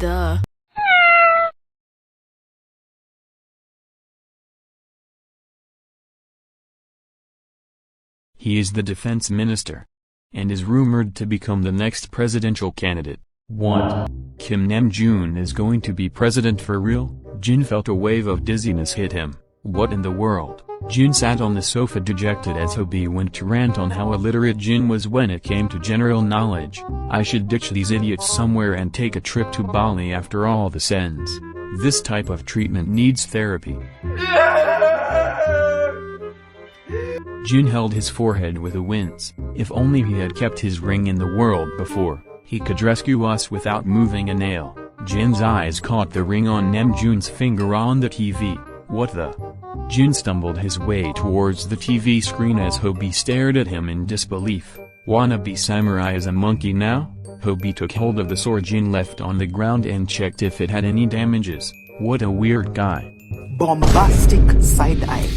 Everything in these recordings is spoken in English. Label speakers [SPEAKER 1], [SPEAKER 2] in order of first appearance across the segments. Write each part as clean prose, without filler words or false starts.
[SPEAKER 1] Duh.
[SPEAKER 2] He is the defense minister, and is rumored to become the next presidential candidate. What? Kim Namjoon is going to be president for real? Jin felt a wave of dizziness hit him. What in the world? Jin sat on the sofa dejected as Hobi went to rant on how illiterate Jin was when it came to general knowledge. I should ditch these idiots somewhere and take a trip to Bali after all this ends. This type of treatment needs therapy. Jin held his forehead with a wince. If only he had kept his ring in the world before, he could rescue us without moving a nail. Jin's eyes caught the ring on Namjoon's finger on the TV. What the? Jin stumbled his way towards the TV screen as Hobi stared at him in disbelief. Wannabe samurai is a monkey now? Hobi took hold of the sword Jin left on the ground and checked if it had any damages. What a weird guy.
[SPEAKER 3] Bombastic side-eye.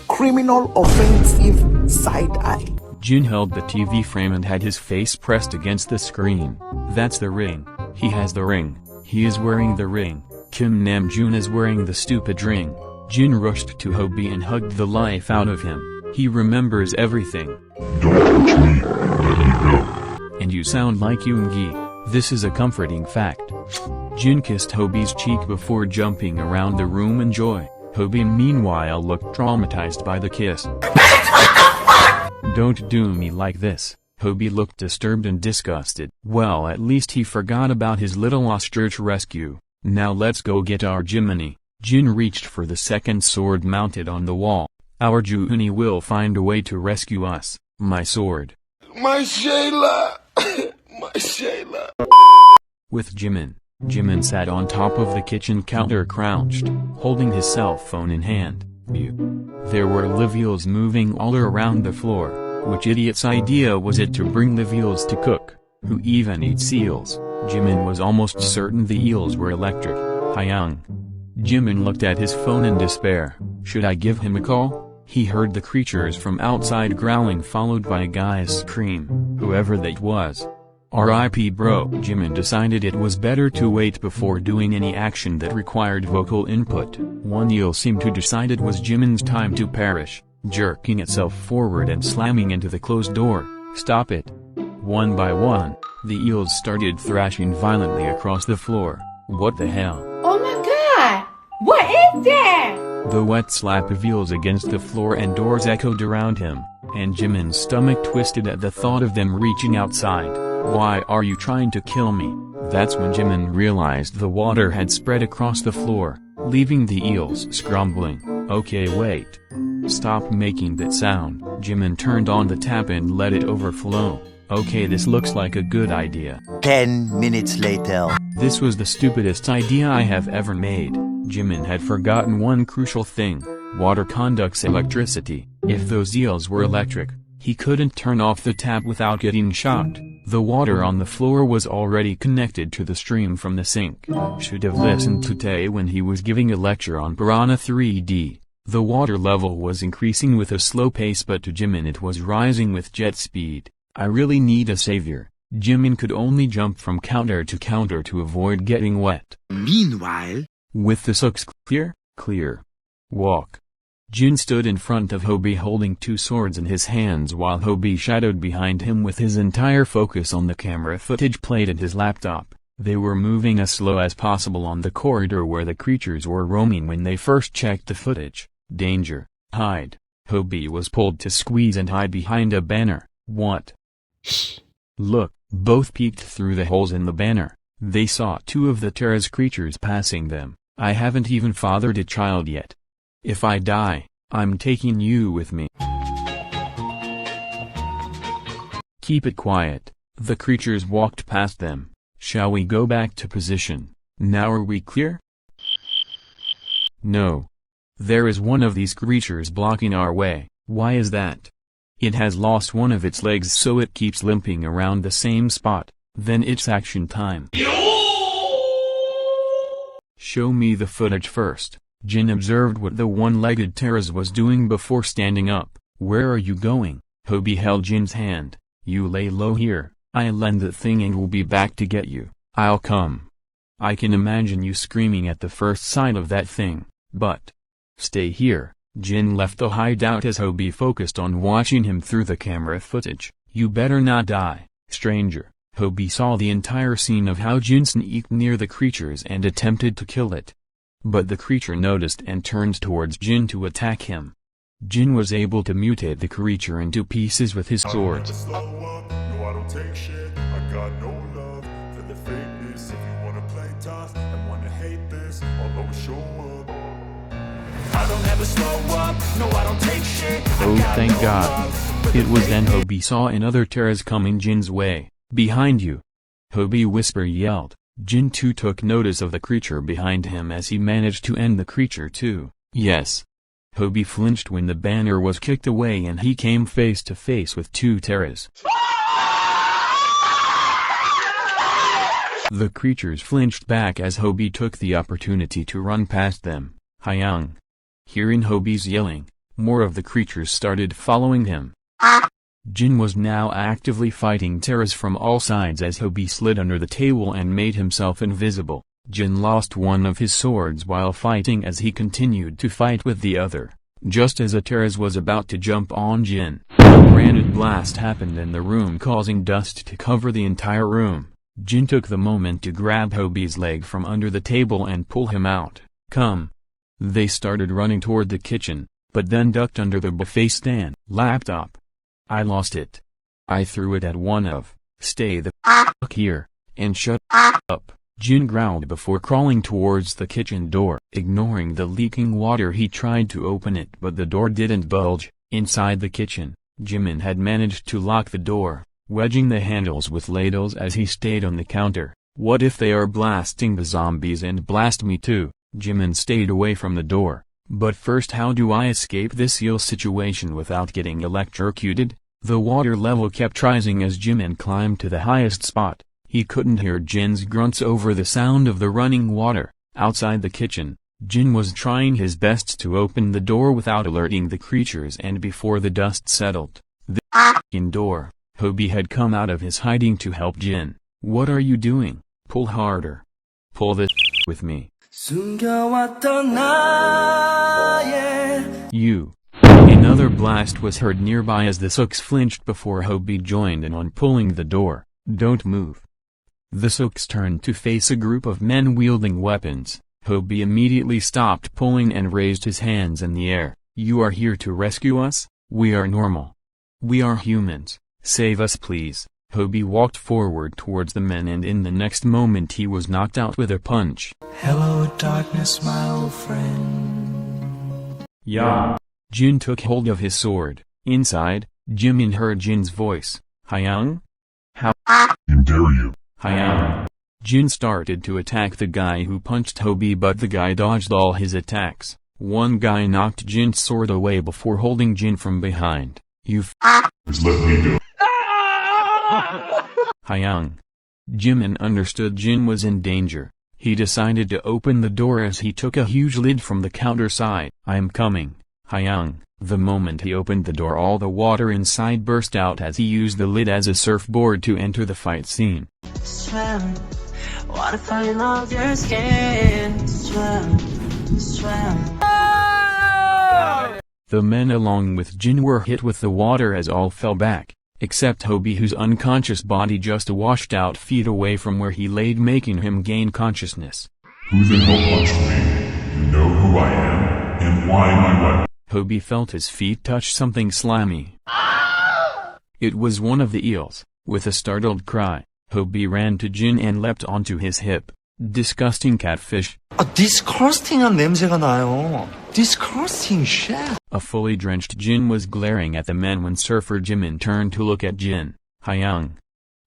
[SPEAKER 3] Criminal offensive side-eye.
[SPEAKER 2] Jin held the TV frame and had his face pressed against the screen. That's the ring. He has the ring. He is wearing the ring. Kim Namjoon is wearing the stupid ring. Jin rushed to Hobi and hugged the life out of him. He remembers everything.
[SPEAKER 4] Don't touch me. Let me go.
[SPEAKER 2] And you sound like Yoongi. This is a comforting fact. Jin kissed Hobi's cheek before jumping around the room in joy. Hobi meanwhile looked traumatized by the kiss. Don't do me like this. Hobi looked disturbed and disgusted. Well, at least he forgot about his little ostrich rescue. Now let's go get our Jiminy. Jin reached for the second sword mounted on the wall. Our Juni will find a way to rescue us. My sword.
[SPEAKER 4] My Shayla! My Shayla!
[SPEAKER 2] With Jimin sat on top of the kitchen counter crouched, holding his cell phone in hand. There were live eels moving all around the floor. Which idiot's idea was it to bring live eels to cook? Who even eats eels? Jimin was almost certain the eels were electric. Hyung. Jimin looked at his phone in despair. Should I give him a call? He heard the creatures from outside growling followed by a guy's scream. Whoever that was. R.I.P. bro. Jimin decided it was better to wait before doing any action that required vocal input. One eel seemed to decide it was Jimin's time to perish, jerking itself forward and slamming into the closed door. Stop it. One by one, the eels started thrashing violently across the floor. What the hell?
[SPEAKER 5] Oh my god! What is that?
[SPEAKER 2] The wet slap of eels against the floor and doors echoed around him, and Jimin's stomach twisted at the thought of them reaching outside. Why are you trying to kill me? That's when Jimin realized the water had spread across the floor, leaving the eels scrambling. Okay, wait. Stop making that sound. Jimin turned on the tap and let it overflow. Okay, this looks like a good idea.
[SPEAKER 3] 10 minutes later.
[SPEAKER 2] This was the stupidest idea I have ever made. Jimin had forgotten one crucial thing. Water conducts electricity. If those eels were electric, he couldn't turn off the tap without getting shocked. The water on the floor was already connected to the stream from the sink. Should have listened to Tae when he was giving a lecture on Piranha 3D. The water level was increasing with a slow pace, but to Jimin it was rising with jet speed. I really need a savior. Jimin could only jump from counter to counter to avoid getting wet.
[SPEAKER 3] Meanwhile,
[SPEAKER 2] with the socks clear. Walk. Jin stood in front of Hobi holding two swords in his hands while Hobi shadowed behind him with his entire focus on the camera footage played at his laptop. They were moving as slow as possible on the corridor where the creatures were roaming when they first checked the footage. Danger. Hide. Hobi was pulled to squeeze and hide behind a banner. What? Look, both peeked through the holes in the banner. They saw two of the Terra's creatures passing them. I haven't even fathered a child yet. If I die, I'm taking you with me. Keep it quiet. The creatures walked past them. Shall we go back to position? Now are we clear? No. There is one of these creatures blocking our way. Why is that? It has lost one of its legs, so it keeps limping around the same spot. Then it's action time. Show me the footage first. Jin observed what the one-legged Terraz was doing before standing up. Where are you going? Hobi held Jin's hand. You lay low here. I'll lend the thing and we'll be back to get you. I'll come. I can imagine you screaming at the first sight of that thing, but... Stay here. Jin left the hideout as Hobie focused on watching him through the camera footage. You better not die, stranger. Hobie saw the entire scene of how Jin sneaked near the creatures and attempted to kill it. But the creature noticed and turned towards Jin to attack him. Jin was able to mutate the creature into pieces with his sword. Oh, thank God. It was then Hobie saw another terrors coming Jin's way. Behind you. Hobie whisper yelled. Jin too took notice of the creature behind him as he managed to end the creature too. Yes. Hobie flinched when the banner was kicked away and he came face to face with two terrors. The creatures flinched back as Hobie took the opportunity to run past them. Hyung. Hearing Hobie's yelling, more of the creatures started following him. Jin was now actively fighting terrors from all sides as Hobie slid under the table and made himself invisible. Jin lost one of his swords while fighting as he continued to fight with the other. Just as a terrorist was about to jump on Jin, a granite blast happened in the room causing dust to cover the entire room. Jin took the moment to grab Hobie's leg from under the table and pull him out. Come. They started running toward the kitchen, but then ducked under the buffet stand. Laptop. I lost it. I threw it at one of. Stay the fuck here, and shut up. Jin growled before crawling towards the kitchen door. Ignoring the leaking water, he tried to open it, but the door didn't budge. Inside the kitchen, Jimin had managed to lock the door, wedging the handles with ladles as he stayed on the counter. What if they are blasting the zombies and blast me too? Jimin stayed away from the door. But first, how do I escape this eel situation without getting electrocuted? The water level kept rising as Jimin climbed to the highest spot. He couldn't hear Jin's grunts over the sound of the running water. Outside the kitchen, Jin was trying his best to open the door without alerting the creatures, and before the dust settled, the door, Hobie had come out of his hiding to help Jin. What are you doing? Pull harder. Pull this with me. You. Another blast was heard nearby as the Sooks flinched before Hobie joined in on pulling the door. Don't move. The Sooks turned to face a group of men wielding weapons. Hobie immediately stopped pulling and raised his hands in the air. You are here to rescue us? We are normal. We are humans. Save us please. Hobie walked forward towards the men, and in the next moment he was knocked out with a punch.
[SPEAKER 1] Hello darkness, my old friend.
[SPEAKER 2] Yeah. Jin took hold of his sword. Inside, Jimin heard Jin's voice. Hyung? How
[SPEAKER 4] dare you?
[SPEAKER 2] Hyung. Jin started to attack the guy who punched Hobie, but the guy dodged all his attacks. One guy knocked Jin's sword away before holding Jin from behind. You
[SPEAKER 4] Just let me go.
[SPEAKER 2] Hyung. Jimin understood Jin was in danger. He decided to open the door as he took a huge lid from the counter side. I am coming, Hyung. The moment he opened the door, all the water inside burst out as he used the lid as a surfboard to enter the fight scene.
[SPEAKER 1] Swim. Water falling off your skin. Swim. Swim.
[SPEAKER 2] The men along with Jin were hit with the water as all fell back, except Hobie, whose unconscious body just washed out feet away from where he laid, making him gain consciousness.
[SPEAKER 4] Who the hell punched me? You know who I am, and why my weapon?
[SPEAKER 2] Hobie felt his feet touch something slimy. It was one of the eels. With a startled cry, Hobie ran to Jin and leapt onto his hip. Disgusting catfish.
[SPEAKER 3] disgusting한 냄새가 나요. Disgusting shit.
[SPEAKER 2] A fully drenched Jin was glaring at the men when Surfer Jimin turned to look at Jin. Hyung.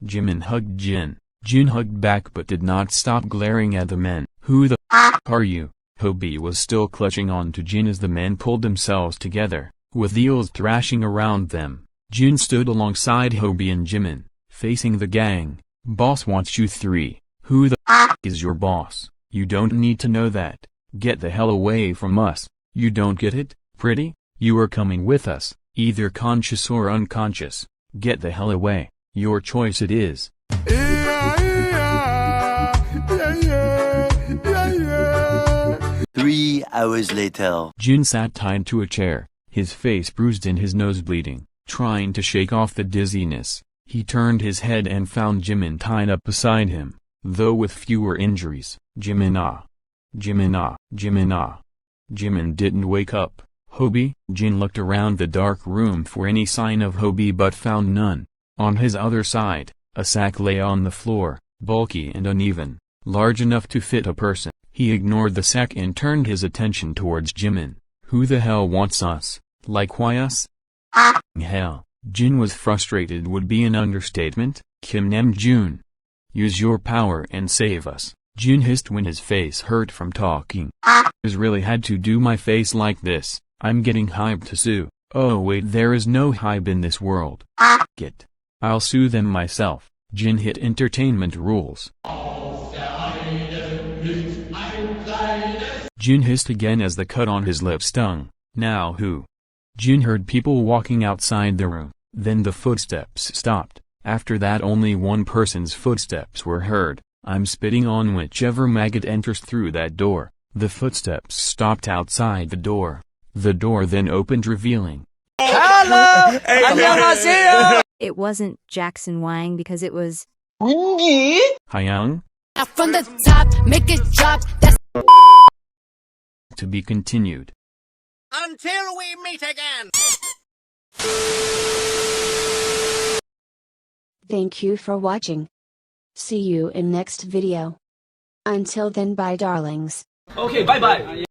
[SPEAKER 2] Jimin hugged Jin. Jin hugged back but did not stop glaring at the men. Who the are you? Hobie was still clutching on to Jin as the men pulled themselves together, with eels thrashing around them. Jin stood alongside Hobie and Jimin, facing the gang. Boss wants you three. Who the is your boss? You don't need to know that. Get the hell away from us. You don't get it, pretty? You are coming with us, either conscious or unconscious. Get the hell away. Your choice it is.
[SPEAKER 4] Yeah.
[SPEAKER 3] hours later.
[SPEAKER 2] Jin sat tied to a chair, his face bruised and his nose bleeding, trying to shake off the dizziness. He turned his head and found Jimin tied up beside him, though with fewer injuries. Jimin ah. Jimin ah. Jimin ah. Jimin didn't wake up. Hobie? Jin looked around the dark room for any sign of Hobie but found none. On his other side, a sack lay on the floor, bulky and uneven, large enough to fit a person. He ignored the sack and turned his attention towards Jimin. Who the hell wants us? Like why us? Hell. Jin was frustrated would be an understatement. Kim Namjoon. Use your power and save us. Jin hissed when his face hurt from talking. Is really had to do my face like this. I'm getting hyped to sue. Oh wait, there is no hype in this world. Get. I'll sue them myself. Jin hit entertainment rules. Jin hissed again as the cut on his lip stung. Now who? Jin heard people walking outside the room, then the footsteps stopped. After that only one person's footsteps were heard. I'm spitting on whichever maggot enters through that door. The footsteps stopped outside the door. The door then opened revealing.
[SPEAKER 6] Hello! 안녕하세요!
[SPEAKER 7] It wasn't Jackson Wang because it was
[SPEAKER 2] Hyung?
[SPEAKER 8] From the top, make it drop. That's
[SPEAKER 2] To be continued.
[SPEAKER 6] Until we meet again!
[SPEAKER 9] Thank you for watching. See you in next video. Until then, bye darlings.
[SPEAKER 6] Okay, bye-bye.